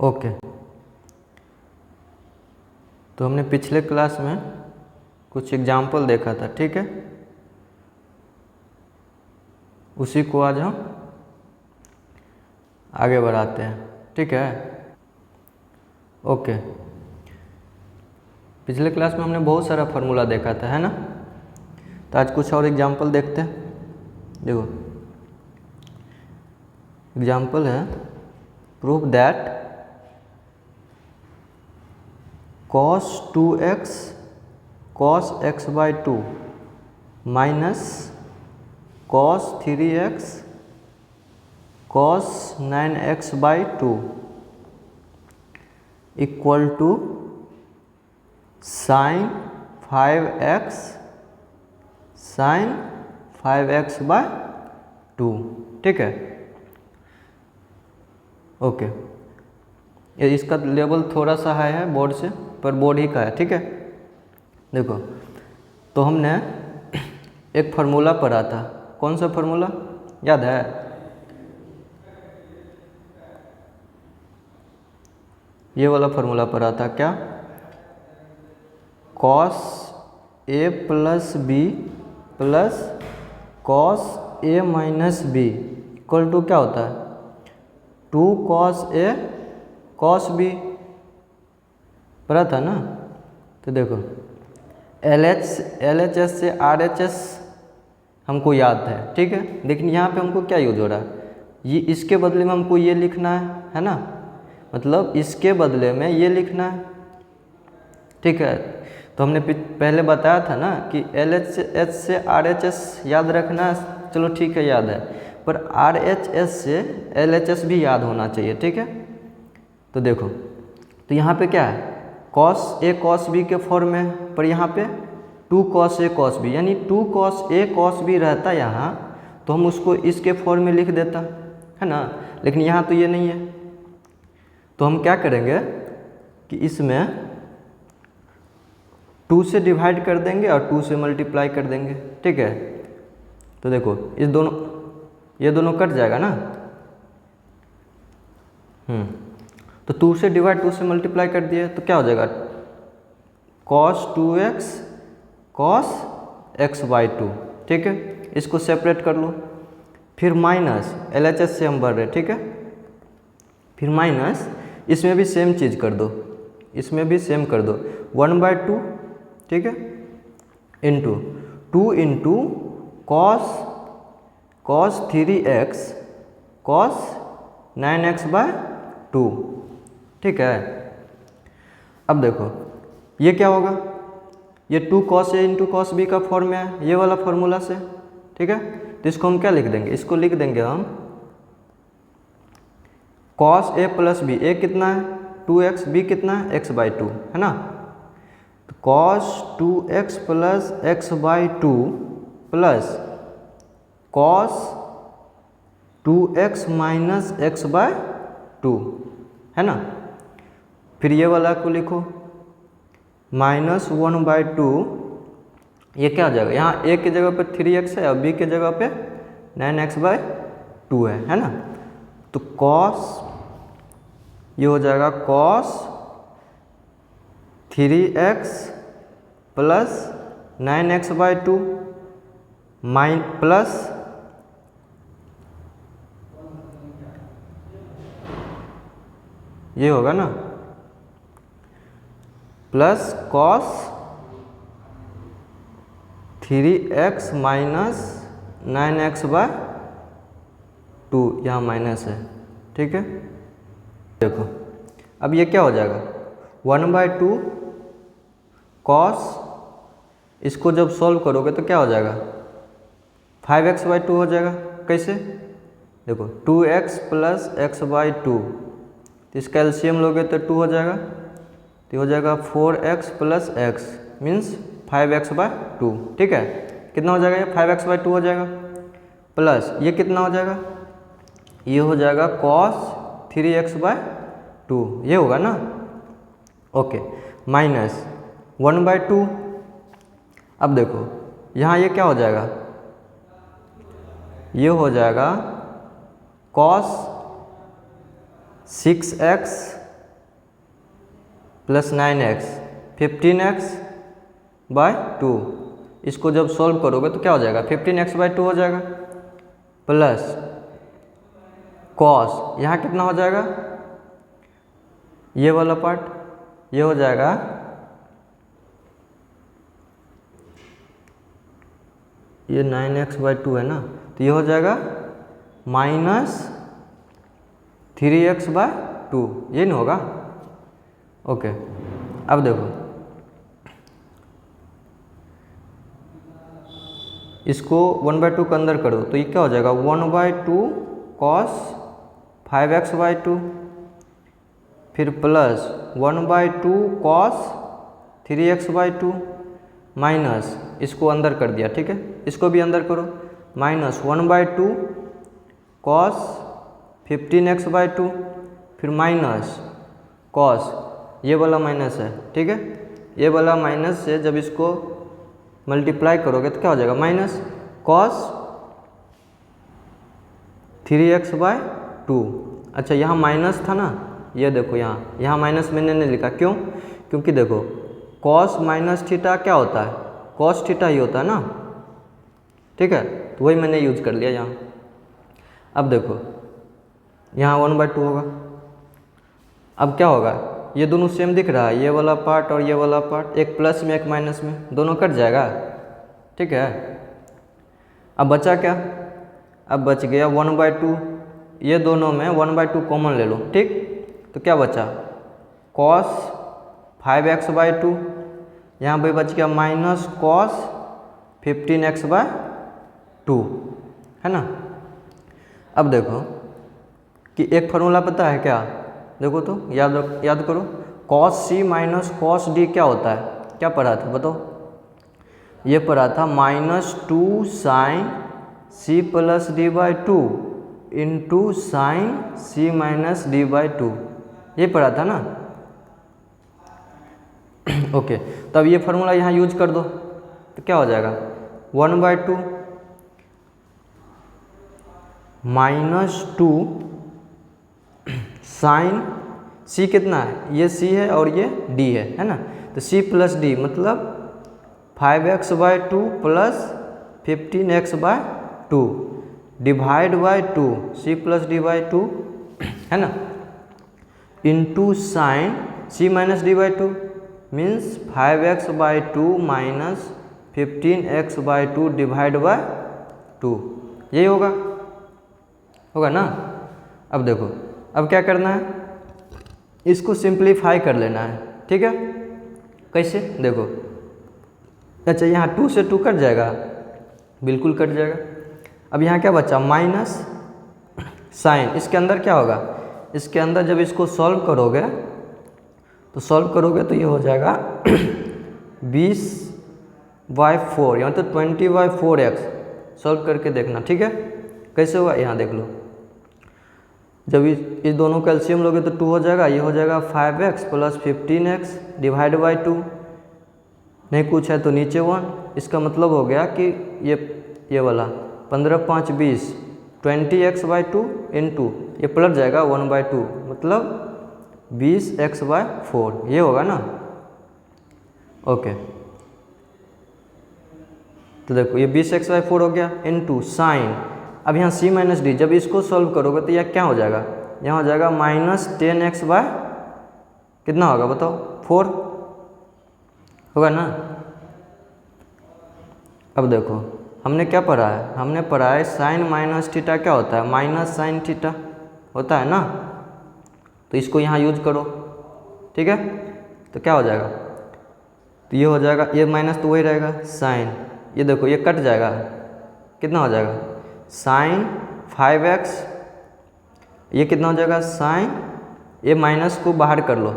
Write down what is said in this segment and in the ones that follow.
Okay, तो हमने पिछले क्लास में कुछ एग्जाम्पल देखा था, ठीक है। उसी को आज हम आगे बढ़ाते हैं, ठीक है। ओके, पिछले क्लास में हमने बहुत सारा फार्मूला देखा था, है ना। तो आज कुछ और एग्जाम्पल देखते हैं। देखो, एग्जाम्पल है prove that cos 2x cos x by 2 minus cos 3x cos 9x by 2 equal to sin 5x sin 5x by 2, ठीक है। ओके, ये इसका लेवल थोड़ा सा हाई है बोर्ड से, पर बोर्ड ही का है, ठीक है। देखो, तो हमने एक फार्मूला पढ़ा था। कौन सा फार्मूला याद है? ये वाला फार्मूला पढ़ा था क्या? cos a plus B plus cos a minus B equal to क्या होता है? 2 cos a cos b पढ़ा था ना। तो देखो, LHS से RHS हमको याद है, ठीक है। लेकिन यहाँ पे हमको क्या यूज हो रहा है? ये इसके बदले में हमको ये लिखना है ना। मतलब इसके बदले में ये लिखना है, ठीक है। तो हमने पहले बताया था ना कि LHS से RHS याद रखना है, चलो ठीक है, याद है। पर RHS से LHS भी याद होना चाहिए, ठीक है। तो देखो, तो यहाँ पे क्या है? cos a cos b के फॉर्म में, पर यहाँ पे 2 cos a cos b, यानी 2 cos a cos b रहता यहाँ, तो हम उसको इसके फॉर्म में लिख देता, है ना। लेकिन यहाँ तो ये नहीं है, तो हम क्या करेंगे कि इसमें 2 से डिवाइड कर देंगे और 2 से मल्टीप्लाई कर देंगे, ठीक है। तो देखो, इस दोनों, ये दोनों कट जाएगा ना। तो 2 से डिवाइड 2 से मल्टीप्लाई कर दिए तो क्या हो जाएगा? cos 2x cos x by 2, ठीक है। इसको सेपरेट कर लो। फिर माइनस LHS से हम बढ़ रहे, ठीक है। फिर माइनस, इसमें भी सेम चीज़ कर दो, इसमें भी सेम कर दो, 1/2, ठीक है, into 2 into cos 3x cos 9x by 2, ठीक है। अब देखो, ये क्या होगा? ये 2 cos a into cos b का फॉर्म में है, ये वाला फॉर्मूला से, ठीक है। तो इसको हम क्या लिख देंगे? इसको लिख देंगे हम cos a plus b। a कितना है? 2x, b कितना है? x by 2, है ना। तो cos 2x plus x by 2 plus cos 2x minus x by 2, है ना। फिर ये वाला को लिखो माइनस 1/2, ये क्या हो जाएगा? यहाँ a की जगह पे 3x है और b की जगह पे 9x by 2 है ना। तो cos, ये हो जाएगा cos 3x plus 9x by 2 plus ये होगा ना, plus cos 3x minus 9x by 2, यहाँ माइनस है, ठीक है। देखो, अब ये क्या हो जाएगा? 1/2 cos, इसको जब सॉल्व करोगे तो क्या हो जाएगा? 5x by 2 हो जाएगा। कैसे? देखो, 2x प्लस x by 2, तो इसका एलसीएम लोगे तो 2 हो जाएगा, तो हो जाएगा 4x plus x means 5x by 2, ठीक है। कितना हो जाएगा? ये 5x by 2 हो जाएगा, प्लस ये कितना हो जाएगा? ये हो जाएगा cos 3x by 2, ये होगा ना। Okay, minus 1/2। अब देखो, यहाँ ये क्या हो जाएगा? ये हो जाएगा cos 6x plus 9x 15x/2। इसको जब सॉल्व करोगे तो क्या हो जाएगा, 15x/2 हो जाएगा, प्लस कॉस यहाँ कितना हो जाएगा, ये वाला पार्ट ये हो जाएगा ये 9x/2 है ना, तो ये हो जाएगा -3x/2, ये नहीं होगा। ओके, अब देखो इसको 1/2 के अंदर करो तो ये क्या हो जाएगा, 1/2 cos 5x/2, फिर प्लस 1/2 cos 3x/2 माइनस इसको अंदर कर दिया, ठीक है, इसको भी अंदर करो, माइनस 1/2 cos 15x/2, फिर माइनस cos, ये वाला माइनस है, ठीक है, ये वाला माइनस से जब इसको मल्टीप्लाई करोगे तो क्या हो जाएगा, माइनस cos 3x/2। अच्छा यहाँ माइनस था ना, ये देखो यहाँ माइनस मैंने नहीं लिखा, क्यों, क्योंकि देखो cos माइनस थीटा क्या होता है, cos थीटा ही होता है ना, ठीक है, तो वही मैंने यूज कर लिया यहाँ। अब देखो यहाँ 1/2 होगा, अब क्या होगा, ये दोनों सेम दिख रहा है, ये वाला पार्ट और ये वाला पार्ट, एक प्लस में एक माइनस में, दोनों कट जाएगा, ठीक है। अब बचा क्या, अब बच गया 1/2, ये दोनों में 1/2 कॉमन ले लो, ठीक, तो क्या बचा cos 5x/2, यहाँ पे बच गया माइनस cos 15x/2, है ना। अब देखो कि एक फार्मूला पता है क्या, देखो तो याद करो, cos c minus cos d क्या होता है, क्या पढ़ा था बताओ, ये पढ़ा था -2 sin c plus d/2 into sine c minus d/2, ये पढ़ा था ना। ओके, तब ये फार्मूला यहाँ यूज कर दो तो क्या हो जाएगा, 1/2 -2 साइन c कितना है, ये c है और ये d है ना, तो c प्लस d मतलब 5x/2 plus 15x/2 divide by 2, c plus d/2 है ना, into sine c minus d/2 means 5x/2 minus 15x/2 divide by 2, यही होगा ना। अब देखो अब क्या करना है, इसको सिंप्लीफाई कर लेना है, ठीक है, कैसे देखो, अच्छा यहाँ 2 से 2 कट जाएगा, बिल्कुल कट जाएगा। अब यहाँ क्या बचा, माइनस साइन, इसके अंदर क्या होगा, इसके अंदर जब इसको सॉल्व करोगे तो ये हो जाएगा 20/4, यहाँ तो 20/4x, सॉल्व करके देखना, ठीक है, कैसे हुआ यहाँ देख लो, जब इस दोनों का एलसीएम लोगे तो 2 हो जाएगा, ये हो जाएगा 5x plus 15x divide by 2, नहीं कुछ है तो नीचे 1, इसका मतलब हो गया कि ये वाला 15 5 20 20x/2 इंटू ये पलट जाएगा 1/2 मतलब 20x/4, ये होगा ना। ओके, तो देखो ये 20x/4 हो गया इंटू साइन, अब यहाँ c माइनस डी, जब इसको सॉल्व करोगे तो यह क्या हो जाएगा, यहाँ हो जाएगा -10x बाय कितना होगा बताओ, 4 होगा ना। अब देखो हमने क्या पढ़ा है, हमने पढ़ा है साइन माइनस थीटा क्या होता है, माइनस साइन थीटा होता है ना, तो इसको यहाँ यूज करो, ठीक है, तो क्या हो जाएगा, तो ये हो जाएगा, ये माइनस तो वही रहेगा साइन, ये देखो ये कट जाएगा, कितना हो जाएगा साइन 5x, ये कितना हो जाएगा साइन, ये माइनस को बाहर कर लो,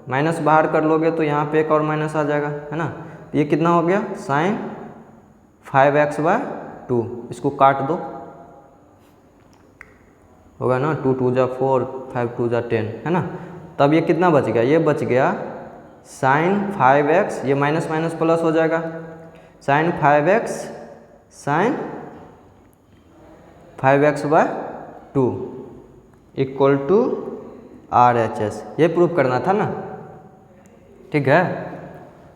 माइनस बाहर कर लोगे तो यहाँ पे एक और माइनस आ जाएगा, है ना, तो ये कितना हो गया साइन 5x/2, इसको काट दो, होगा ना, 2 2 जा 4 5 2 जा 10, है ना, तब ये कितना बच गया, ये बच गया साइन 5x, ये माइनस माइनस प्लस हो जाएगा, sine 5x sine 5x/2 equal to RHS, ये प्रूफ करना था ना, ठीक है।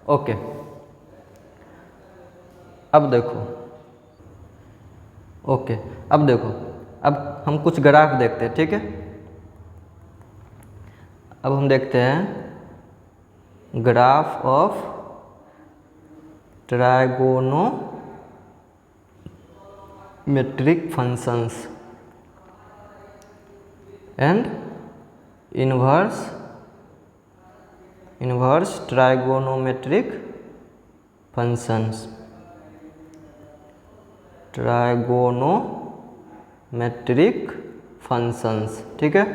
ओके, अब देखो, ओके अब देखो, अब हम कुछ ग्राफ देखते हैं, ठीक है। अब हम देखते हैं graph of trigonometric functions and inverse trigonometric functions, trigonometric functions, ठीक है।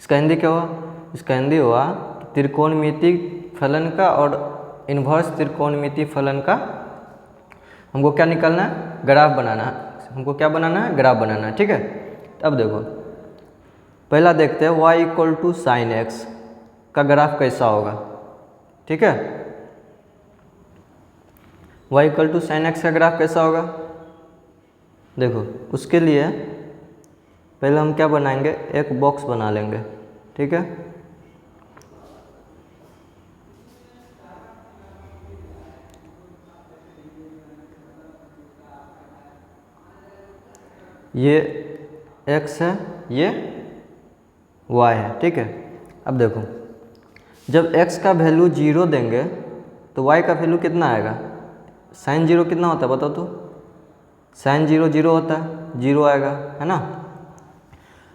इसका हिंदी क्या हुआ? इसका हिंदी हुआ त्रिकोणमिति फलन का और इन्वर्स त्रिकोणमिति फलन का हमको क्या निकालना है? ग्राफ बनाना है। हमको क्या बनाना है? ग्राफ बनाना है, ठीक है। अब देखो, पहला देखते हैं y equal to sine X का ग्राफ कैसा होगा, ठीक है। y equal to sine X का ग्राफ कैसा होगा? देखो, उसके लिए पहले हम क्या बनाएंगे? एक बॉक्स बना लेंगे, ठीक है। ये x है, ये y है, ठीक है। अब देखो, जब x का वैल्यू 0 देंगे तो y का वैल्यू कितना आएगा? साइन 0 कितना होता है बताओ तो? साइन 0 0 होता है, 0 आएगा, है ना।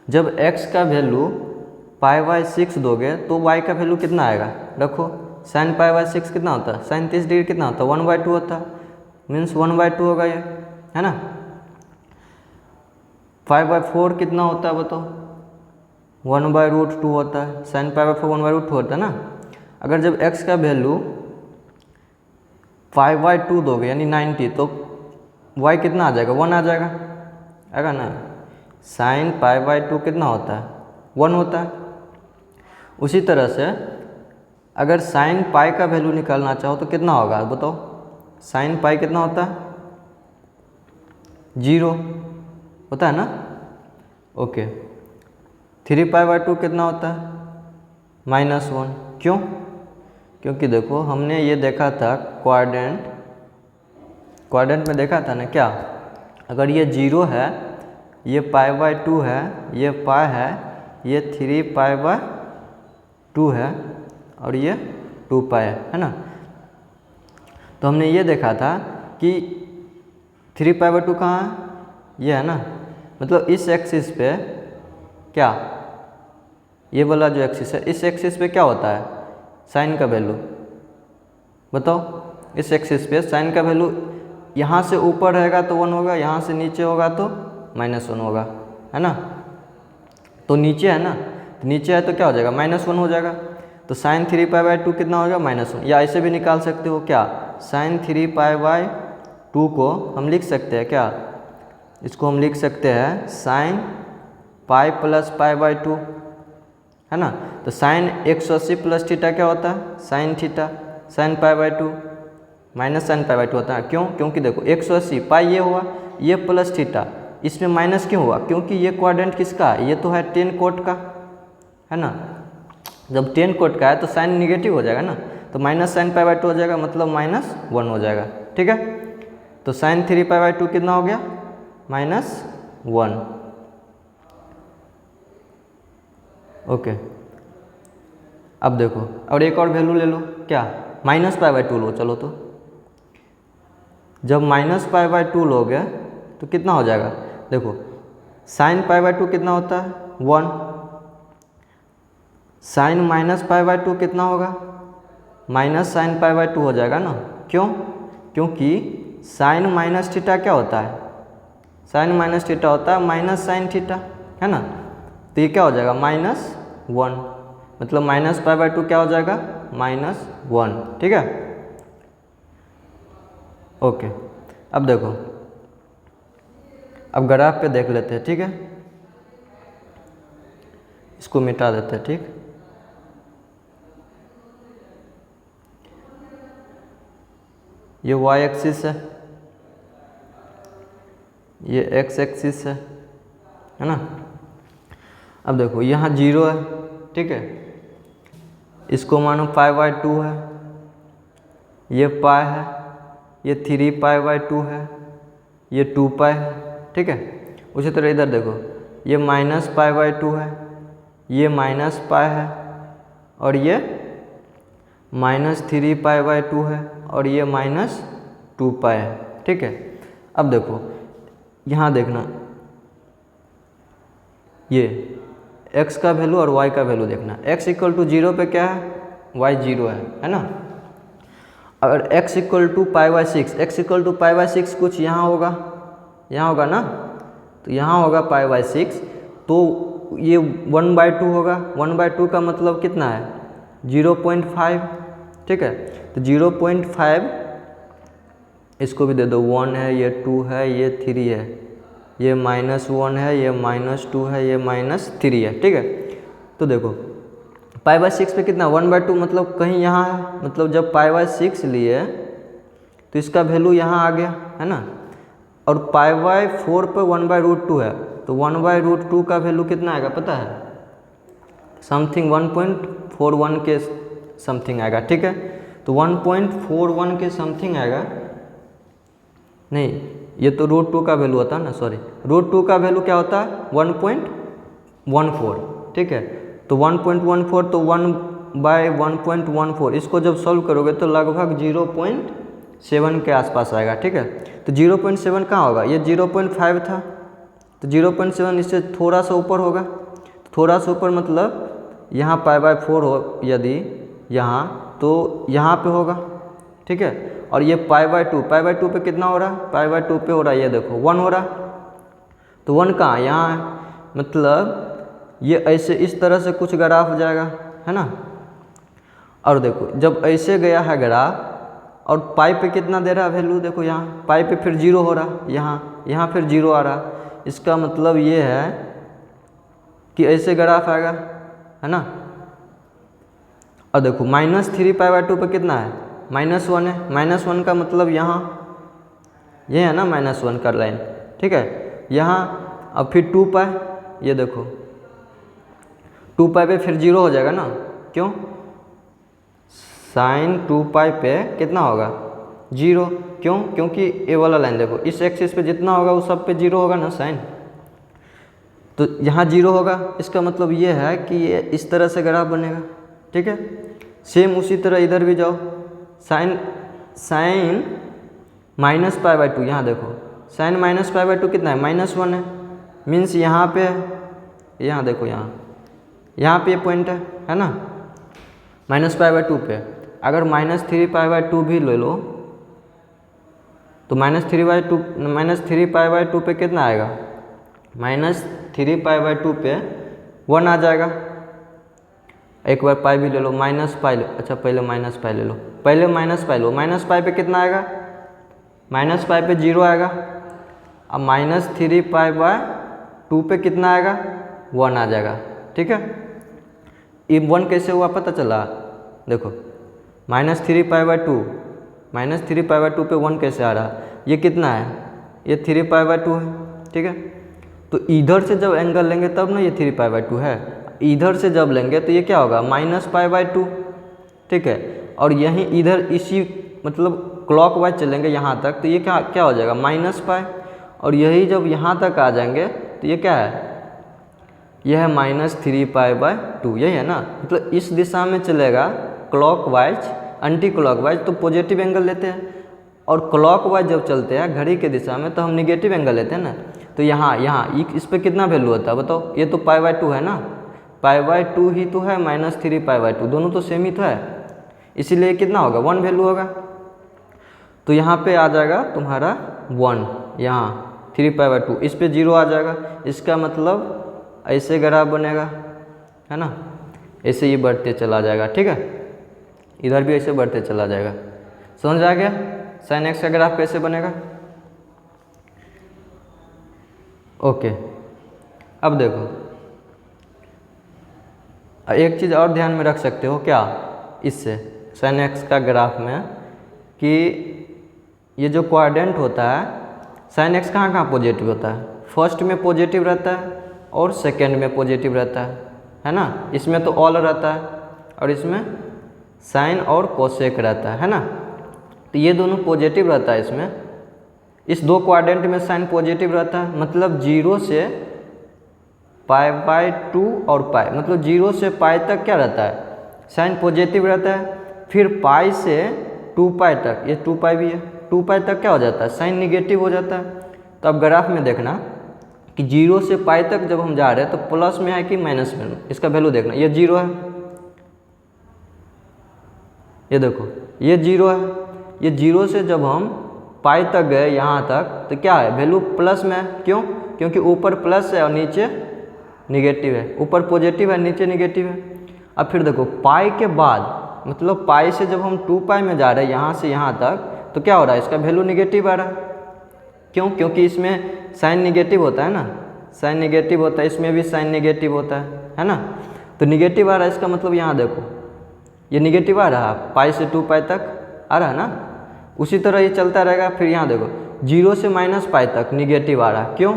जब x का वैल्यू π/6 दोगे तो y का वैल्यू कितना आएगा? रखो, साइन π/6 कितना होता है? साइन 30 डिग्री कितना होता है? 1/2 होता है, मीन्स 1/2 होगा ये, है ना। 5/4 कितना होता है बताओ? 1/√2 होता है, साइन π/4 1/√2 होता है ना। अगर जब x का वैल्यू 5/2 दोगे यानी 90 तो y कितना आ जाएगा? 1 आ जाएगा, आएगा ना। साइन π/2 कितना होता है? 1 होता है। उसी तरह से अगर साइन पाई का वैल्यू निकालना चाहो तो कितना होगा बताओ? साइन पाई कितना होता है? 0 होता है ना। ओके, 3π/2 कितना होता है? -1। क्यों? क्योंकि देखो, हमने ये देखा था क्वाड्रेंट में देखा था ना क्या, अगर ये 0 है, ये π/2 है, ये पाई है, ये 3π/2 है और ये 2π है ना। तो हमने ये देखा था कि 3π/2 कहाँ है? ये है ना। मतलब इस एक्सिस पे क्या, ये वाला जो एक्सिस है, इस एक्सिस पे क्या होता है? साइन का वैल्यू बताओ। इस एक्सिस पे साइन का वैल्यू यहाँ से ऊपर रहेगा तो 1 होगा, यहाँ से नीचे होगा तो -1 होगा, है ना। तो नीचे है ना, तो नीचे है तो क्या हो जाएगा? -1 हो जाएगा। तो साइन 3π/2 कितना होगा? -1। या ऐसे भी निकाल सकते हो क्या, साइन 3π/2 को हम लिख सकते हैं क्या, इसको हम लिख सकते हैं साइन पाई प्लस π/2, है ना। तो साइन 180 प्लस थीटा क्या होता है? Sine theta, sine π/2 minus sine π/2 होता है। क्यों? क्योंकि देखो 180 पाई ये हुआ, ये प्लस थीटा, इसमें माइनस क्यों हुआ? क्योंकि ये क्वाड्रेंट किसका है? ये तो है tan कोट का, है ना। जब tan कोट का है तो साइन निगेटिव हो जाएगा ना, तो माइनस साइन π/2 हो जाएगा, मतलब -1 हो जाएगा, ठीक है। तो साइन 3π/2 कितना हो गया? -1। ओके, अब देखो, और एक और वैल्यू ले लो, क्या, -π/2 लो। चलो, तो जब -π/2 लोगे तो कितना हो जाएगा? देखो, साइन π/2 कितना होता है? 1। साइन -π/2 कितना होगा? माइनस साइन π/2 हो जाएगा ना। क्यों? क्योंकि साइन माइनस थीटा क्या होता है? साइन माइनस थीटा होता है माइनस साइन थीटा, है ना। तो ये क्या हो जाएगा? -1, मतलब -π/2 क्या हो जाएगा? -1, ठीक है। ओके, अब देखो, अब ग्राफ पे देख लेते हैं, ठीक है। इसको मिटा देते हैं, ठीक। ये y एक्सिस है, ये x एक्सिस है ना। अब देखो, यहाँ 0 है, ठीक है, इसको मानो π/2 है, ये पाई है, ये 3π/2 है, ये 2π है, ठीक है। उसी तरह इधर देखो, ये -π/2 है, ये -π है, और ये -3π/2 है, और ये -2π है, ठीक है। अब देखो यहाँ देखना, ये x का वैल्यू और y का वैल्यू देखना। x = 0 पे क्या है, y 0 है ना। अगर x = π/6, x = π/6 कुछ यहाँ होगा ना, तो यहाँ होगा π/6, तो ये 1/2 होगा। 1/2 का मतलब कितना है, 0.5, ठीक है। तो 0.5 इसको भी दे दो, 1 है, ये 2 है, ये 3 है, ये -1 है, ये -2 है, ये -3 है, ठीक है। तो देखो π/6 पे कितना, 1/2 मतलब कहीं यहाँ है, मतलब जब π/6 लिए तो इसका वैल्यू यहाँ आ गया, है ना। और π/4 पे 1/√2 है, तो 1/√2 का वैल्यू कितना आएगा पता है, समथिंग 1.41 के समथिंग आएगा, ठीक है। तो 1.41 के समथिंग आएगा, नहीं ये तो √2 का वैल्यू होता है ना, सॉरी, √2 का वैल्यू क्या होता है, 1.14, ठीक है। तो 1.14, तो 1/1.14, इसको जब सॉल्व करोगे तो लगभग 0.7 के आसपास आएगा, ठीक है। तो 0.7 कहाँ होगा, ये 0.5 था, तो 0.7 इससे थोड़ा सा ऊपर होगा, थोड़ा सा ऊपर मतलब यहाँ π/4 हो यदि यहाँ, तो यहाँ पे होगा, ठीक है। और ये π/2 पे कितना हो रहा है, π/2 पे हो रहा है, ये देखो 1 हो रहा, तो 1 कहाँ, यहाँ है, मतलब ये ऐसे इस तरह से कुछ ग्राफ हो जाएगा, है ना। और देखो जब ऐसे गया है ग्राफ, और पाई पे कितना दे रहा है वैल्यू, देखो यहाँ पाई पे फिर 0 हो रहा, यहाँ फिर 0 आ रहा, इसका मतलब ये है कि ऐसे ग्राफ आएगा, है ना। और देखो -3π/2 पे कितना है, -1 है, -1 का मतलब यहाँ ये है ना -1 का लाइन, ठीक है। यहाँ अब फिर 2π, ये देखो 2π पे फिर 0 हो जाएगा ना, क्यों, sin 2π पे कितना होगा, 0, क्यों, क्योंकि ये वाला लाइन देखो, इस एक्सिस पे जितना होगा उस सब पे 0 होगा ना साइन, तो यहाँ 0 होगा, इसका मतलब ये है कि ये इस तरह से ग्राफ बनेगा, ठीक है। सेम उसी तरह इधर भी जाओ, साइन -π/2, यहाँ देखो साइन -π/2 कितना है, -1 है, मीन्स यहाँ पे है, यहाँ देखो यहाँ पे पॉइंट है ना, -π/2 पे। अगर -3π/2 भी ले लो तो -3π/2 पे कितना आएगा, -3π/2 पे 1 आ जाएगा। एक बार पाई भी ले लो, -π लो, अच्छा पहले -π ले लो, पहले -π लो, -π पे कितना आएगा, -π पे 0 आएगा। अब -3π/2 पे कितना आएगा, 1 आ जाएगा, ठीक है। ये 1 कैसे हुआ पता चला, देखो -3π/2 पे 1 कैसे आ रहा, ये कितना है, ये 3π/2 है, ठीक है। तो इधर से जब एंगल लेंगे तब ना ये 3π/2 है, इधर से जब लेंगे तो ये क्या होगा, -π/2, ठीक है। और यहीं इधर इसी मतलब क्लॉकवाइज चलेंगे यहाँ तक, तो ये क्या हो जाएगा, -π, और यही जब यहाँ तक आ जाएंगे तो ये क्या है, यह है -3π/2, यही है ना। मतलब इस दिशा में चलेगा क्लॉकवाइज, एंटी क्लॉकवाइज तो पॉजिटिव एंगल लेते हैं, और क्लॉकवाइज जब चलते हैं घड़ी के दिशा में तो हम निगेटिव एंगल लेते हैं ना। तो यहाँ इस पे कितना वैल्यू होता है बताओ, ये तो π/2 है ना, π/2 ही तो है, -3π/2 दोनों तो सेम ही तो है, इसीलिए कितना होगा, 1 वैल्यू होगा। तो यहाँ पे आ जाएगा तुम्हारा 1, यहाँ 3π/2, इस पे 0 आ जाएगा, इसका मतलब ऐसे ग्राफ बनेगा, है ना, ऐसे ही बढ़ते चला जाएगा, ठीक है। इधर भी ऐसे बढ़ते चला जाएगा, समझ आ गया sin x का ग्राफ कैसे बनेगा। ओके, अब देखो एक चीज़ और ध्यान में रख सकते हो क्या, इससे sin x का ग्राफ में, कि ये जो क्वाड्रेंट होता है sin x कहाँ पॉजिटिव होता है, फर्स्ट में पॉजिटिव रहता है और सेकंड में पॉजिटिव रहता है ना। इसमें तो ऑल रहता है और इसमें साइन और कोसेक रहता है ना। तो ये दोनों पॉजिटिव रहता है इसमें, इस दो क्वाड्रेंट में साइन पॉजिटिव रहता है, मतलब 0 से π/2 और पाई, मतलब 0 से पाई तक क्या रहता है, साइन पॉजिटिव रहता है। फिर पाई से 2π तक, ये 2π भी है, 2π तक क्या हो जाता है, साइन निगेटिव हो जाता है। तो अब ग्राफ में देखना कि 0 से पाई तक जब हम जा रहे हैं तो प्लस में है कि माइनस में, इसका वैल्यू देखना। ये 0 है, ये देखो ये 0 है। ये 0 से जब हम पाई तक गए यहाँ तक तो क्या है, वैल्यू प्लस में है। क्यों? क्योंकि ऊपर प्लस है और नीचे निगेटिव है, ऊपर पॉजिटिव है नीचे निगेटिव है। अब फिर देखो पाई के बाद, मतलब पाई से जब हम 2π में जा रहे हैं यहाँ से यहाँ तक, तो क्या हो रहा है, इसका वैल्यू निगेटिव आ रहा है। क्यों? क्योंकि इसमें साइन निगेटिव होता है ना, साइन निगेटिव होता है, इसमें भी साइन निगेटिव होता है ना। तो निगेटिव आ रहा है, इसका मतलब यहाँ देखो ये निगेटिव आ रहा है, पाई से 2π तक आ रहा है ना। उसी तरह ये चलता रहेगा। फिर यहाँ देखो 0 से -π तक निगेटिव आ रहा है। क्यों?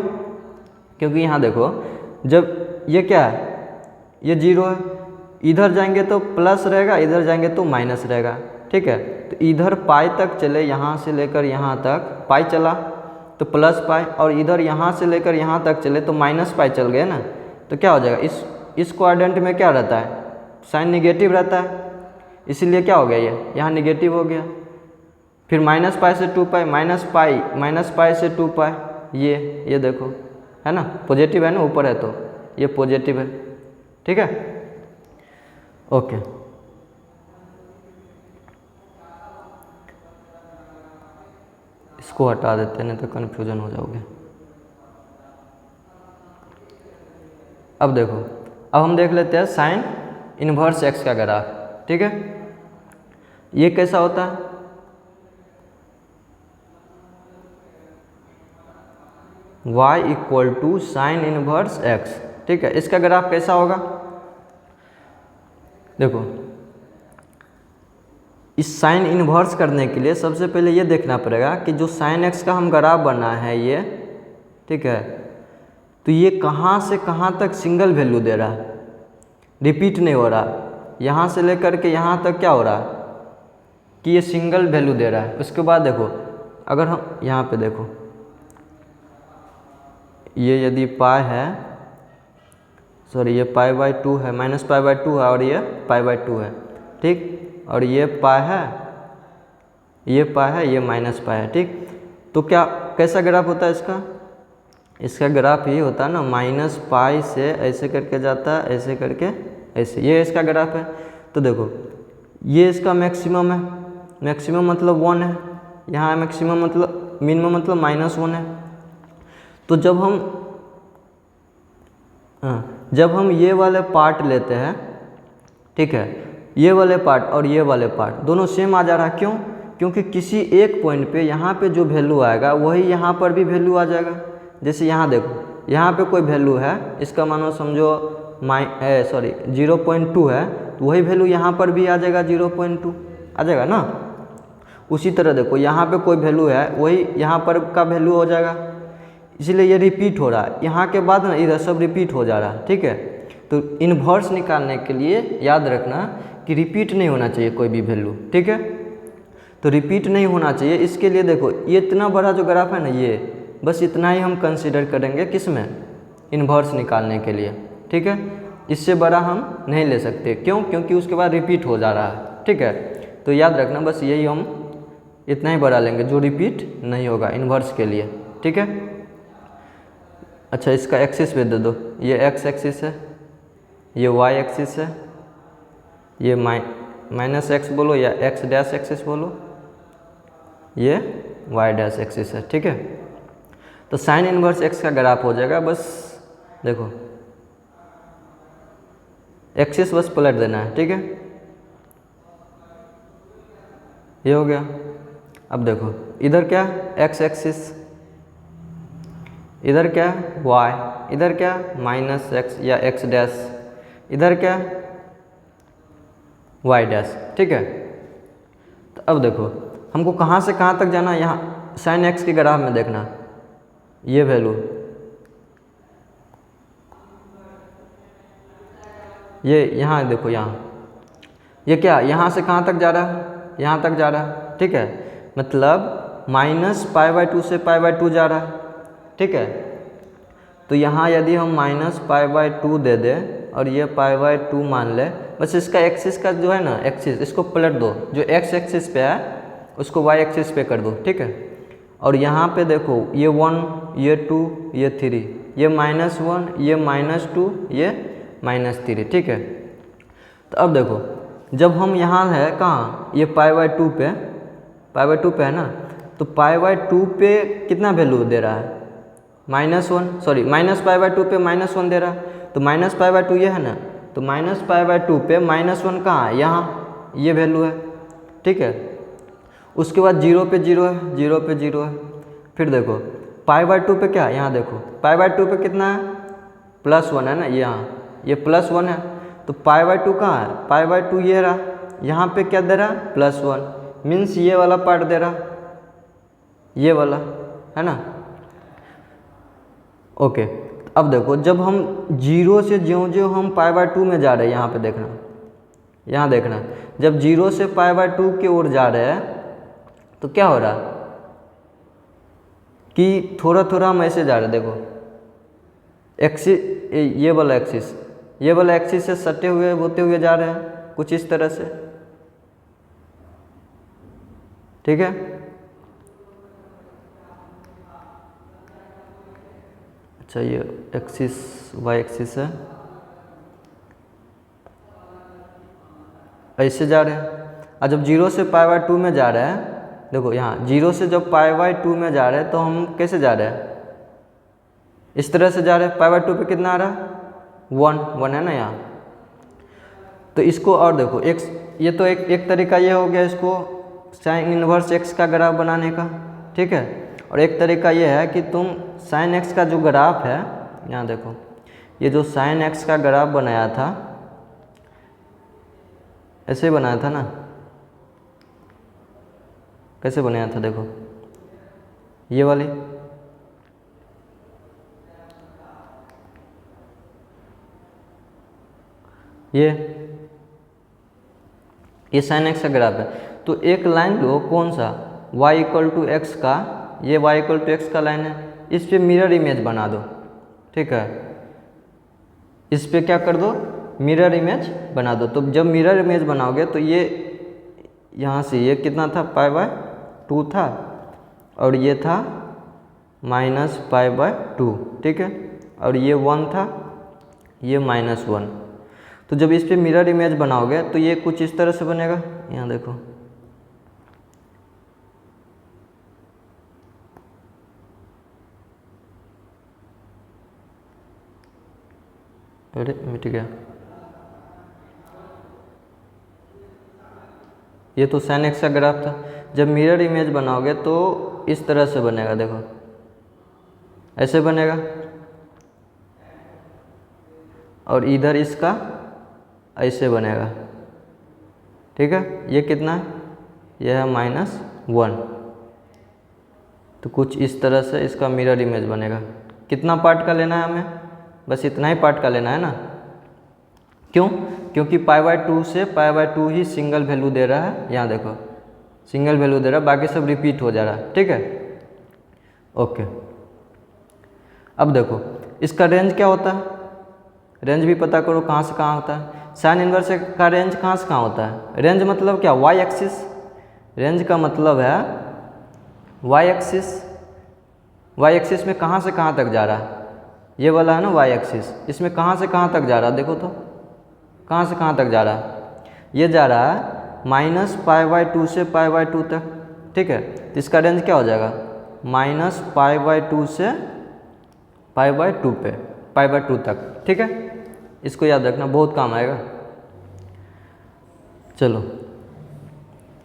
क्योंकि यहाँ देखो जब ये क्या है, ये 0 है, इधर जाएंगे तो प्लस रहेगा, इधर जाएंगे तो माइनस रहेगा, ठीक है। तो इधर पाई तक चले, यहाँ से लेकर यहाँ तक पाई चला तो प्लस पाई, और इधर यहाँ से लेकर यहाँ तक चले तो -π चल गए ना। तो क्या हो जाएगा, इस क्वाड्रेंट में क्या रहता है, साइन निगेटिव रहता है, इसीलिए क्या हो गया, ये यहाँ निगेटिव हो गया। फिर -π से 2π, -π से 2π, ये देखो है ना, पॉजिटिव है ना, ऊपर है तो ये पॉजिटिव है, ठीक है। ओके, इसको हटा देते हैं नहीं तो कन्फ्यूजन हो जाओगे। अब देखो, अब हम देख लेते हैं साइन इनवर्स x का ग्राफ, ठीक है। ये कैसा होता है, y = साइन इनवर्स x, ठीक है। इसका ग्राफ कैसा होगा, देखो इस साइन इनवर्स करने के लिए सबसे पहले ये देखना पड़ेगा कि जो साइन x का हम ग्राफ बना है ये, ठीक है, तो ये कहाँ से कहाँ तक सिंगल वैल्यू दे रहा है, रिपीट नहीं हो रहा। यहाँ से लेकर के यहाँ तक क्या हो रहा है कि ये सिंगल वैल्यू दे रहा है। उसके बाद देखो अगर हम यहाँ पे देखो, ये यदि पाई है, सॉरी ये π/2 है, -π/2 है और ये π/2 है, ठीक, और ये पाई है, ये पाई है, ये -π है, ठीक। तो क्या कैसा ग्राफ होता है इसका, इसका ग्राफ ये होता है ना, -π से ऐसे करके जाता है, ऐसे करके ऐसे, ये इसका ग्राफ है। तो देखो ये इसका मैक्सिमम है, मैक्सिमम मतलब 1 है, यहाँ मैक्सिमम मतलब मिनिमम मतलब -1 है। तो जब हम ये वाले पार्ट लेते हैं, ठीक है, ये वाले पार्ट और ये वाले पार्ट दोनों सेम आ जा रहा है। क्यों? क्योंकि किसी एक पॉइंट पे यहाँ पे जो वैल्यू आएगा वही यहाँ पर भी वैल्यू आ जाएगा। जैसे यहाँ देखो, यहाँ पे कोई वैल्यू है, इसका मानो समझो 0.2 है, तो वही वैल्यू यहाँ पर भी आ जाएगा, 0.2 आ जाएगा ना। उसी तरह देखो यहाँ पे कोई वैल्यू है, वही यहाँ पर का वैल्यू हो जाएगा, इसलिए ये रिपीट हो रहा है। यहाँ के बाद ना इधर सब रिपीट हो जा रहा है, ठीक है। तो इन्वर्स निकालने के लिए याद रखना कि रिपीट नहीं होना चाहिए कोई भी वैल्यू, ठीक है। तो रिपीट नहीं होना चाहिए, इसके लिए देखो ये इतना बड़ा जो ग्राफ है ना, ये बस इतना ही हम कंसीडर करेंगे किसमें, इन्वर्स निकालने के लिए, ठीक है। इससे बड़ा हम नहीं ले सकते। क्यों? क्योंकि उसके बाद रिपीट हो जा रहा है, ठीक है। तो याद रखना बस यही हम इतना ही बड़ा लेंगे जो रिपीट नहीं होगा इन्वर्स के लिए, ठीक है। अच्छा, इसका एक्सिस भी दे दो, ये x एक्सिस है, ये y एक्सिस है, ये -x बोलो या x' एक्सिस बोलो, ये y' एक्सिस है, ठीक है। तो साइन इनवर्स x का ग्राफ हो जाएगा, बस देखो एक्सिस बस पलट देना है, ठीक है। ये हो गया। अब देखो इधर क्या x एक्सिस, इधर क्या y, इधर क्या -x या x', इधर क्या y', ठीक है। तो अब देखो हमको कहाँ से कहाँ तक जाना है, यहाँ साइन x के ग्राफ में देखना, ये वैल्यू, ये यहाँ देखो यहाँ, ये क्या यहाँ से कहाँ तक जा रहा है, यहाँ तक जा रहा है, ठीक है, मतलब -π/2 से π/2 जा रहा है, ठीक है। तो यहाँ यदि हम -π/2 दे दें और ये π/2 मान ले, बस इसका एक्सिस का जो है ना एक्सिस, इसको पलट दो, जो x एक्सिस पे है उसको y एक्सिस पे कर दो, ठीक है। और यहाँ पे देखो ये 1, ये 2, ये 3, ये -1, ये -2, ये -3, ठीक है। तो अब देखो जब हम यहाँ है कहाँ, ये π/2 पे है ना, तो π/2 पे कितना वैल्यू दे रहा है, -1, सॉरी -π/2 पे -1 दे रहा है, तो -π/2 ये है ना, तो -π/2 पे -1 कहाँ है, यहाँ ये वैल्यू है, ठीक है। उसके बाद 0 पे 0 है, 0 पे 0 है, फिर देखो π/2 पे क्या है, यहाँ देखो π/2 पे कितना है, +1 है ना, यहाँ ये +1 है, तो π/2 कहाँ है, π/2 ये रहा, यहाँ पे क्या दे रहा है, +1, मीन्स ये वाला पार्ट दे रहा, ये वाला है ना। ओके, अब देखो जब हम 0 से ज्यों हम π/2 में जा रहे हैं, यहाँ पे देखना, यहाँ देखना, जब 0 से π/2 की ओर जा रहे हैं तो क्या हो रहा है कि थोड़ा थोड़ा हम ऐसे जा रहे हैं, देखो एक्सिस, ये वाला एक्सिस से सटे हुए होते हुए जा रहे हैं कुछ इस तरह से, ठीक है। अच्छा ये एक्सिस y एक्सिस है, ऐसे जा रहे हैं। और जब 0 से π/2 में जा रहे हैं, देखो यहाँ 0 से जब π/2 में जा रहे हैं तो हम कैसे जा रहे हैं, इस तरह से जा रहे हैं। π/2 पे कितना आ रहा है, 1 है ना यहाँ। तो इसको और देखो x, ये तो एक तरीका ये हो गया इसको sin इनवर्स x का ग्राफ बनाने का, ठीक है। और एक तरीका ये है कि तुम sin x का जो ग्राफ है, यहाँ देखो ये जो sin x का ग्राफ बनाया था, ऐसे बनाया था ना, कैसे बनाया था, देखो ये वाली, ये sin x का ग्राफ है। तो एक लाइन लो, कौन सा, y = x का, ये y = x का लाइन है, इस पे मिरर इमेज बना दो, ठीक है। इस पे क्या कर दो, मिरर इमेज बना दो। तो जब मिरर इमेज बनाओगे तो ये यहाँ से ये कितना था, π/2 था, और ये था -π/2, ठीक है, और ये 1 था, ये -1। तो जब इस पे मिरर इमेज बनाओगे तो ये कुछ इस तरह से बनेगा, यहाँ देखो, अरे मिट गया, ये तो sin x का ग्राफ था। जब मिरर इमेज बनाओगे तो इस तरह से बनेगा, देखो ऐसे बनेगा, और इधर इसका ऐसे बनेगा, ठीक है। ये कितना है, यह है -1। तो कुछ इस तरह से इसका मिरर इमेज बनेगा। कितना पार्ट का लेना है हमें, बस इतना ही पार्ट का लेना है ना, क्यों, क्योंकि π/2 से π/2 ही सिंगल वैल्यू दे रहा है, यहाँ देखो सिंगल वैल्यू दे रहा है, बाकी सब रिपीट हो जा रहा है, ठीक है। ओके, अब देखो इसका रेंज क्या होता है, रेंज भी पता करो कहाँ से कहाँ होता है। साइन इनवर्स का रेंज कहाँ से कहाँ होता है, रेंज मतलब क्या, y एक्सिस, रेंज का मतलब है y एक्सिस, y एक्सिस में कहाँ से कहाँ तक जा रहा है, ये वाला है ना y एक्सिस, इसमें कहाँ से कहाँ तक जा रहा है, देखो तो कहाँ से कहाँ तक जा रहा है, ये जा रहा है -π/2 से π/2 तक, ठीक है। तो इसका रेंज क्या हो जाएगा, -π/2 से π/2 पे, π/2 तक, ठीक है। इसको याद रखना, बहुत काम आएगा। चलो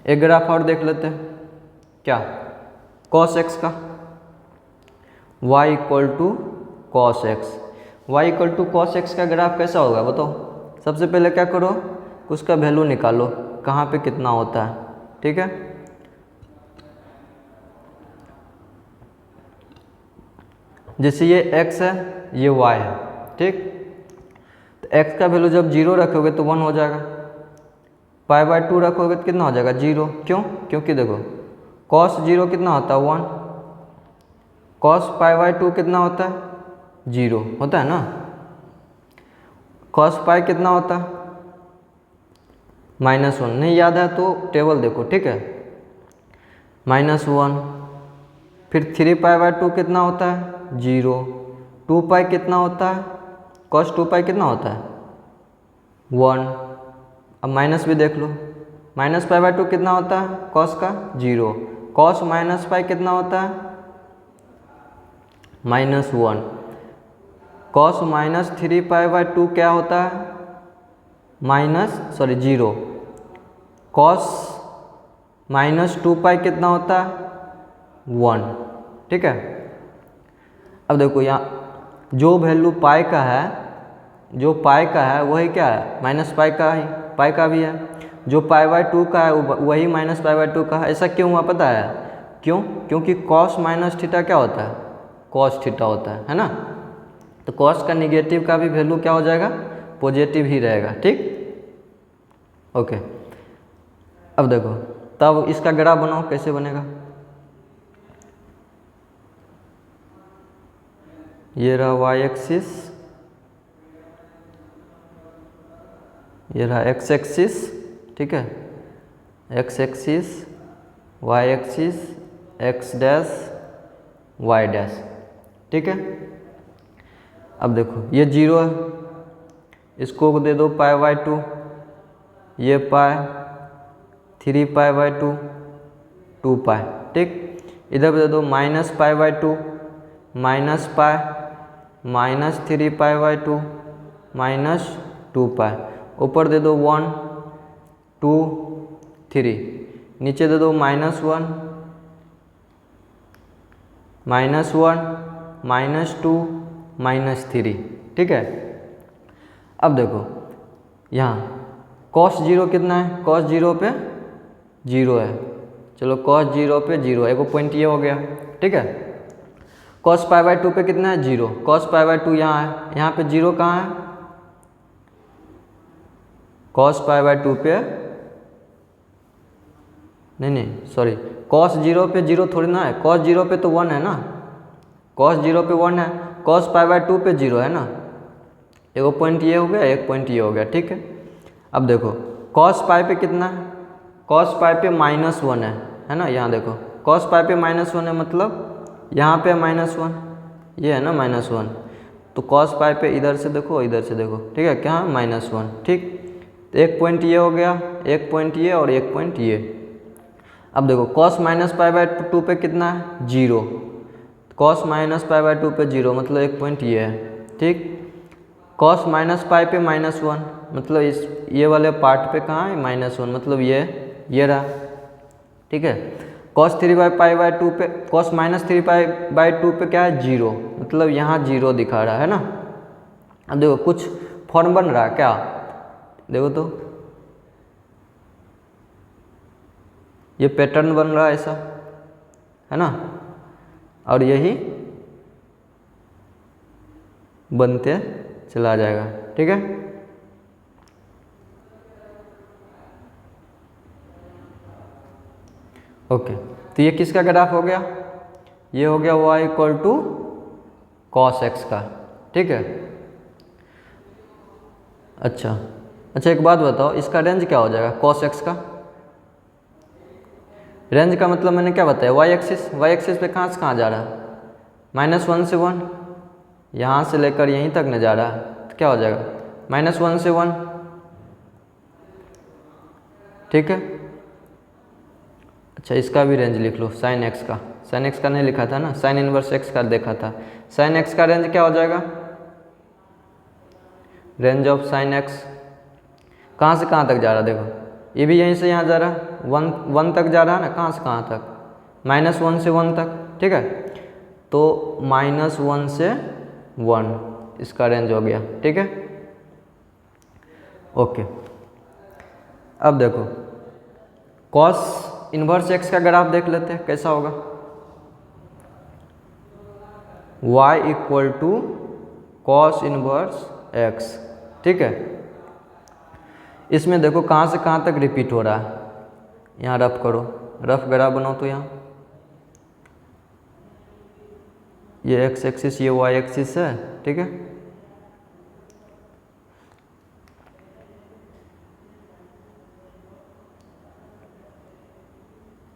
एक ग्राफ और देख लेते हैं, क्या, cos x का, y = cos x, y = cos x का ग्राफ कैसा होगा बताओ। सबसे पहले क्या करो, उसका वैल्यू निकालो, कहाँ पे कितना होता है, ठीक है। जैसे ये x है, ये y है, ठीक। तो x का वैल्यू जब 0 रखोगे तो 1 हो जाएगा, पाई/2 रखोगे तो कितना हो जाएगा 0। क्यों? क्योंकि देखो कॉस 0 कितना होता है 1, कॉस पाई/2 कितना होता है 0 होता है ना। कॉस पाई कितना होता है -1, नहीं याद है तो टेबल देखो, ठीक है। -1, फिर 3 पाई/2 कितना होता है 0, 2 पाई कितना होता है, कॉस 2 पाई कितना होता है 1। अब माइनस भी देख लो, -पाई/2 कितना होता है कॉस का 0, कॉस माइनस पाई कितना होता है -1, कॉस -3 पाई/2 क्या होता है 0, कॉस -2 पाई कितना होता है 1, ठीक है। अब देखो यहाँ जो वैल्यू पाई का है, जो पाई का है वही क्या है माइनस पाई का ही, पाई का भी है। जो पाई/2 का है वही -पाई/2 का है। ऐसा क्यों हुआ पता है? क्यों? क्योंकि कॉस माइनस थीटा क्या होता है कॉस थीटा होता है ना। तो कॉस का निगेटिव का भी वैल्यू क्या हो जाएगा पॉजिटिव ही रहेगा, ठीक। ओके, अब देखो तब इसका ग्राफ बनाओ, कैसे बनेगा। ये रहा वाई एक्सिस, ये रहा एक्स एक्सिस, ठीक है, X axis, Y axis, X dash, Y dash, ठीक है। अब देखो ये 0 है, इसको दे दो पाई/2, ये पाई, 3 पाई/2, 2 पाई, ठीक। इधर दे दो -पाई/2, माइनस पाई, -3 पाई/2, -2 पाई, ऊपर दे दो 1, 2, 3, नीचे दे दो -1, -2, -3, ठीक है। अब देखो यहाँ cos 0 कितना है, cos 0 पे 0 है, चलो cos 0 पे 0 है, एक पॉइंट ये हो गया, ठीक है। cos पाई/2 पे कितना है 0, cos पाई/2 यहाँ है, यहाँ पे 0 कहाँ है, cos पाई/2 पे नहीं सॉरी, cos 0 पे 0 थोड़ी ना है, cos 0 पे तो 1 है ना, cos 0 पे 1 है, cos पाई/2 पे 0 है ना। एक पॉइंट ये हो गया, एक पॉइंट ये हो गया, ठीक है। अब देखो cos पाई पे कितना है, cos पाई पे -1 है ना, यहाँ देखो cos पाई पे -1 है, मतलब यहाँ पे -1, ये है ना -1, तो cos पाई पे इधर से देखो इधर से देखो, ठीक है, क्या -1, ठीक। तो एक पॉइंट ये हो गया, एक पॉइंट ये और एक पॉइंट ये। अब देखो cos -पाई/2 पे कितना है 0, cos -पाई/2 पे 0 मतलब एक पॉइंट ये है, ठीक। cos -पाई पे -1 मतलब इस ये वाले पार्ट पे कहाँ है -1 मतलब ये रहा, ठीक है। cos 3 पाई/2 पे cos -3 पाई/2 पे क्या है 0 मतलब यहाँ 0 दिखा रहा है ना। अब देखो कुछ फॉर्म बन रहा है क्या, देखो तो ये पैटर्न बन रहा है ऐसा, है ना, और यही बनते चला जाएगा, ठीक है। ओके, तो ये किसका ग्राफ हो गया, ये हो गया y = cos x का, ठीक है। अच्छा एक बात बताओ, इसका रेंज क्या हो जाएगा cos x का, रेंज का मतलब मैंने क्या बताया y एक्सिस पे कहाँ से कहाँ जा रहा है -1 से 1, यहाँ से लेकर यहीं तक न जा रहा है, तो क्या हो जाएगा -1 से 1, ठीक है। अच्छा इसका भी रेंज लिख लो sin x का, sin x का नहीं लिखा था ना, sin इनवर्स x का देखा था, sin x का रेंज क्या हो जाएगा, रेंज ऑफ sin x कहाँ से कहाँ तक जा रहा है, देखो ये भी यहीं से यहाँ जा रहा है, 1 तक जा रहा है ना, कहाँ से कहाँ तक -1 से 1 तक, ठीक है। तो -1 से 1 इसका रेंज हो गया, ठीक है। ओके, अब देखो cos इनवर्स x का ग्राफ देख लेते हैं कैसा होगा, y = cos इनवर्स x, ठीक है। इसमें देखो कहाँ से कहाँ तक रिपीट हो रहा है। यहाँ रफ करो, रफ ग्राफ बनाओ तो यहाँ ये एक्स एक्सिस ये वाई एक्सिस है, ठीक है।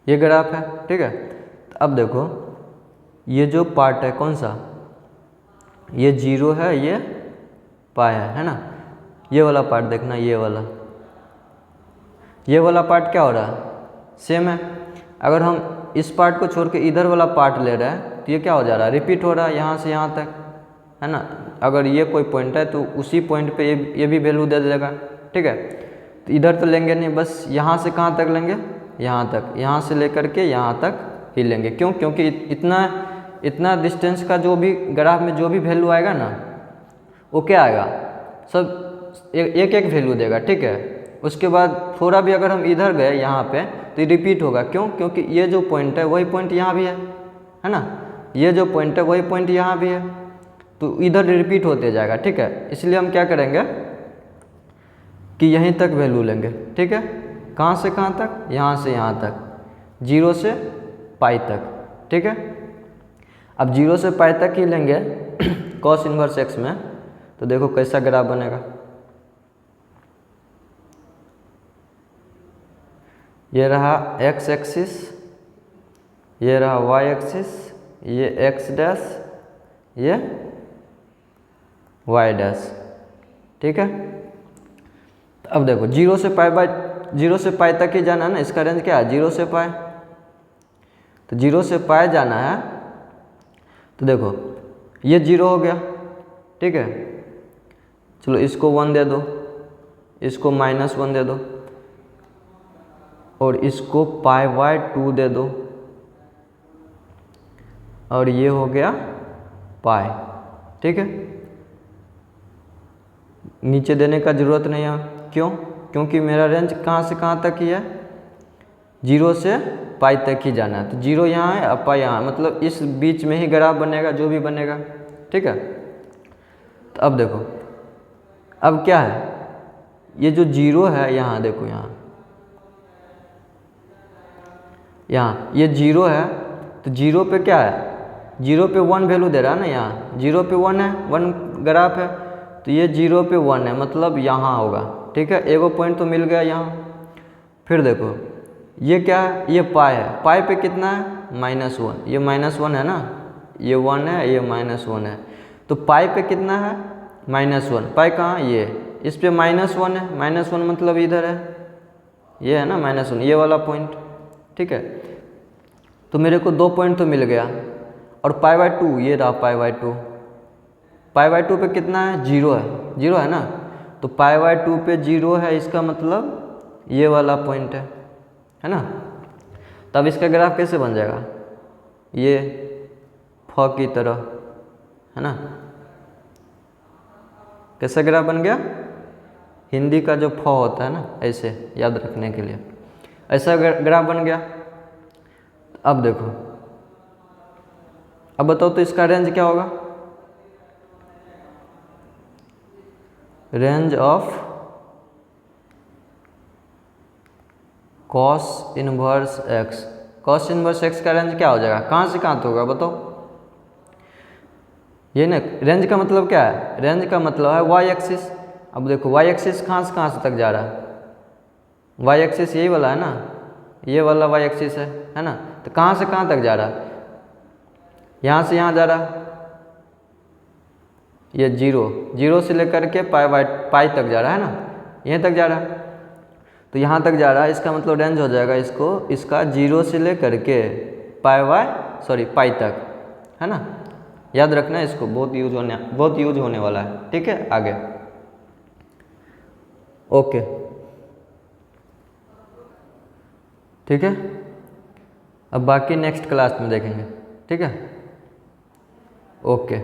ये ग्राफ है, ठीक है। तो अब देखो ये जो पार्ट है कौन सा, ये 0 है, ये पाई है ना। ये वाला पार्ट देखना, ये वाला पार्ट क्या हो रहा है, सेम है। अगर हम इस पार्ट को छोड़ के इधर वाला पार्ट ले रहे हैं तो ये क्या हो जा रहा है, रिपीट हो रहा है यहाँ से यहाँ तक, है ना। अगर ये कोई पॉइंट है तो उसी पॉइंट पे ये भी वैल्यू दे देगा, ठीक है। तो इधर तो लेंगे नहीं, बस यहाँ से कहाँ तक लेंगे, यहाँ तक, यहाँ से लेकर के यहाँ तक ही लेंगे। क्यों, क्योंकि इतना डिस्टेंस का जो भी ग्राफ में जो भी वैल्यू आएगा ना, वो क्या आएगा, सब एक एक वैल्यू देगा, ठीक है। उसके बाद थोड़ा भी अगर हम इधर गए यहाँ पे तो ये रिपीट होगा। क्यों, क्योंकि ये जो पॉइंट है वही पॉइंट यहाँ भी है ना। ये जो पॉइंट है वही पॉइंट यहाँ भी है, तो इधर रिपीट होते जाएगा, ठीक है। इसलिए हम क्या करेंगे कि यहीं तक वैल्यू लेंगे, ठीक है। कहाँ से कहाँ तक, यहाँ से यहाँ तक, 0 से पाई तक, ठीक है। अब 0 से पाई तक ही लेंगे कॉस इनवर्स एक्स में, तो देखो कैसा ग्राफ बनेगा। ये रहा एक्स एक्सिस, ये रहा वाई एक्सिस, ये एक्स डैश, ये वाई डैश, ठीक है। तो अब देखो 0 से पाई तक ही जाना है ना, इसका रेंज क्या है, 0 से पाई। तो 0 से पाई जाना है, तो देखो ये 0 हो गया, ठीक है। चलो इसको 1 दे दो, इसको -1 दे दो, और इसको π/2 दे दो, और ये हो गया पाई, ठीक है। नीचे देने का ज़रूरत नहीं है, क्यों, क्योंकि मेरा रेंज कहाँ से कहाँ तक ही है, 0 से पाई तक ही जाना है। तो 0 यहाँ है और पाई यहाँ, मतलब इस बीच में ही ग्राफ बनेगा जो भी बनेगा, ठीक है। तो अब देखो अब क्या है, ये जो 0 है यहाँ देखो, यहाँ ये 0 है, तो 0 पे क्या है, 0 पे 1 वैल्यू दे रहा है ना, यहाँ 0 पे 1 है, 1 ग्राफ है, तो ये 0 पे 1 है, मतलब यहाँ होगा, ठीक है। एगो पॉइंट तो मिल गया यहाँ। फिर देखो ये क्या है, ये पाई है, पाई पे कितना है, -1, ये -1 है ना, ये 1 है, ये -1 है, तो पाई पे कितना है, -1। पाई कहाँ, ये इस पे -1 है, -1 मतलब इधर है, ये है ना -1, ये वाला पॉइंट, ठीक है। तो मेरे को 2 पॉइंट तो मिल गया, और π/2 ये रहा π/2, π/2 पे कितना है, 0 है ना, तो π/2 पे 0 है, इसका मतलब ये वाला पॉइंट है ना। तब इसका ग्राफ कैसे बन जाएगा, ये फ की तरह, है ना। कैसा ग्राफ बन गया, हिंदी का जो फ होता है ना, ऐसे याद रखने के लिए ऐसा ग्राफ बन गया। अब देखो, अब बताओ तो इसका रेंज क्या होगा, range of cos inverse x. Cos inverse x का रेंज क्या हो जाएगा, कहाँ से कहाँ तक होगा बताओ। ये ना रेंज का मतलब क्या है, रेंज का मतलब है वाई एक्सिस। अब देखो वाई एक्सिस कहाँ से तक जा रहा है, वाई एक्सिस यही वाला है ना, ये वाला वाई एक्सिस है ना। तो कहाँ से कहाँ तक जा रहा है, यहाँ से यहाँ जा रहा है, ये 0 से लेकर के पाई तक जा रहा है ना, यहीं तक जा रहा है। तो यहाँ तक जा रहा है, इसका मतलब रेंज हो जाएगा इसका 0 से लेकर के पाई तक, है ना। याद रखना इसको, बहुत यूज होने वाला है, ठीक है। आगे ओके, ठीक है। अब बाकी नेक्स्ट क्लास में देखेंगे, ठीक है। ओके।